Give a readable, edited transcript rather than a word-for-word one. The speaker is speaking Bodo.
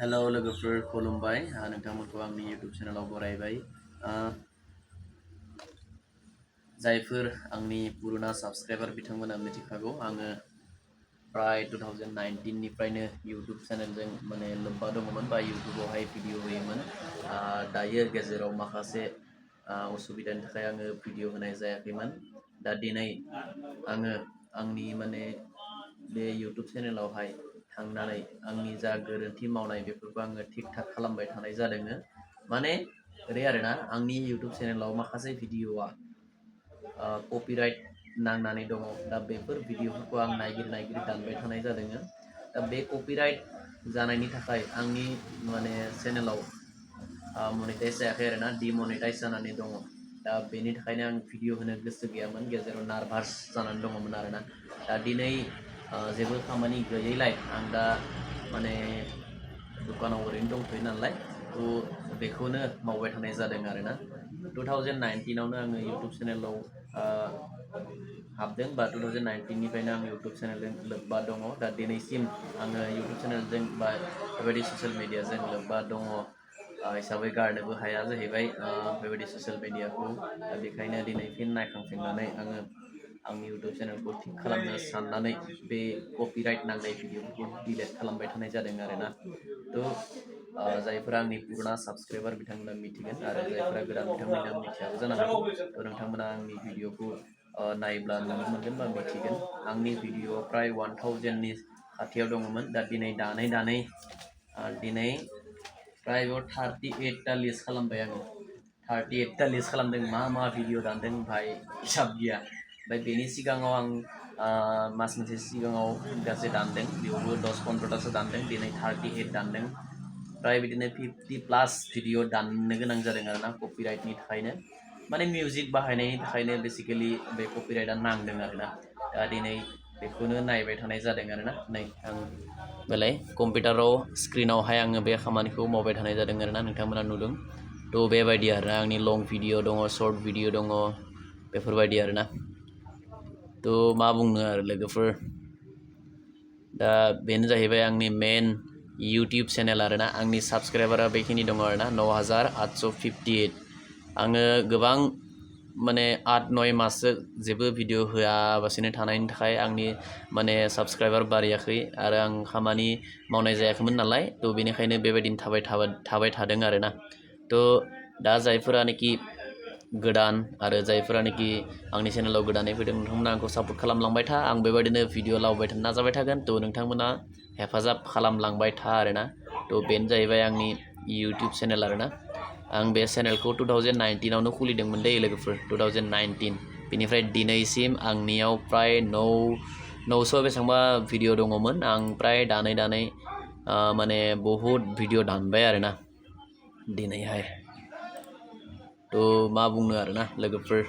हेलौ लोगोफोर खुलुमबाय नोंथांमोनखौ आंनि YouTube चेनेलाव बरायबाय जायफोर आंनि पुराना साबस्क्राइबार बिथांमोना मिथिखागौ आङो प्राय 2019 निफ्रायनो YouTube चेनेलजों माने लोब्बा दङमोन बा YouTubeआवहाय भिडिअ होयोमोन दायो गेजेराव माखासे असुबिदानि थाखाय आङो भिडिअ होनाय जायाखैमोन दा दिनै आङो आंनि माने बे YouTube चेनेलावहाय थांनानै आंनि जा गोरोन्थि मावनाय बेफोरखौ आङो थिक थाक खालामबाय थानाय जादों माने ओरै आरोना आंनि YouTube चेनेलाव माखासे भिडिअआ कपिराइट नांनानै दङ दा बेफोर भिडिअफोरखौ आं नागिर दानबाय थानाय जादों दा बे कपिराइट जानायनि थाखाय आंनि माने चेनेलाव मनिटाइज जायाखै आरोना डिमनिटाइज जानानै दङ दा बेनि थाखायनो आं भिडिअ होनो गोसो गैयामोन गेजेराव नार्भास जानानै दङमोन आरोना दा दिनै जेबो खामानि गैयैलाय आं दा माने दुकानाव ओरैनो दंथ'यो नालाय थ' बेखौनो मावबाय थानाय जादों आरोना 2019 आवनो आङो YouTube चेनेलाव हाबदों बा 2019 निफ्रायनो आं YouTube चेनेलजों लोब्बा दङ दा दिनैसिम आङो YouTube चेनेलजों बा बेबायदि ससियेल मिडियाजों लोब्बा दङ हिसाबै गारनोबो हाया जाहैबाय बेबायदि ससियेल मिडियाखौ दा बेखायनो दिनै फिन नायखांफिननानै आङो आंनि YouTube चेनेलखौ थिक खालामनो साननानै बे कपिराइट नांनाय भिडिअफोरखौ डिलिट खालामबाय थानाय जादों आरोना थ' जायफोरा आंनि पुराना साबस्क्राइबार बिथांमोना मिथिगोन आरो जायफोरा गोदान बिथांमोना मिथियाबो जानो हागौ थ' नोंथांमोना आंनि भिडिअखौ नायोब्ला नुनो मोनगोन बा मिथिगोन आंनि भिडिअ प्राय 1000 नि खाथियाव दङमोन दा दिनै दानै दिनै प्राय 38 टा लिस्ट खालामबाय आङो 38 टा लिस्ट खालामदों मा भिडिअ दानदों भाई हिसाब गैया ओमफ्राय बेनि सिगाङाव आं मास मोनसे सिगाङाव गासै दानदों बेयावबो 10-15टासो दानदों दिनै 38 दानदों प्राय बिदिनो 50+ भिडिअ दाननो गोनां जादों आरोना कपिराइटनि थाखायनो माने मिउजिक बाहायनायनि थाखायनो बेसिकेलि बे कपिराइटआ नांदों आरोना दा दिनै बेखौनो नायबाय थानाय जादों आरोना नै आं बेलाय कम्पिउटाराव स्क्रिनावहाय आङो बे खामानिखौ मावबाय थानाय जादों आरोना नोंथांमोना नुदों थ' बेबायदि आरोना आंनि लं भिडिअ दङ शर्ट भिडिअ दङ बेफोरबायदि आरोना थ' मा बुंनो आरो लोगोफोर दा बेनो जाहैबाय आंनि मेन YouTube चेनेल आरोना आंनि साबस्क्राइबारा बेखिनि दङ आरोना 9858 आङो गोबां माने 8-9 माससो जेबो भिडिअ होआबासिनो थानायनि थाखाय आंनि माने साबस्क्राइबार बारायाखै आरो आं खामानि मावनाय जायाखैमोन नालाय थ' बेनिखायनो बेबायदिनो थाबाय थादों आरोना थ' दा जायफोरानोखि गोदान आरो जायफोरानोखि आंनि चेनेलाव गोदानै फैदों नोंथांमोना आंखौ सापर्ट खालामलांबाय था आं बेबायदिनो भिडिअ लाबोबाय थानो नाजाबाय थागोन थ' नोंथांमोना हेफाजाब खालामलांबाय था आरोना थ' बेनो जाहैबाय आंनि YouTube चेनेल आरोना आं बे चेनेलखौ 2019 आवनो खुलिदोंमोन दै लोगोफोर 2019 बेनिफ्राय दिनैसिम आंनियाव प्राय 900 बेसेबांबा भिडिअ दङमोन आं प्राय दानै माने बहुद भिडिअ दानबाय आरोना दिनैहाय थ' मा बुंनो आरोना लोगोफोर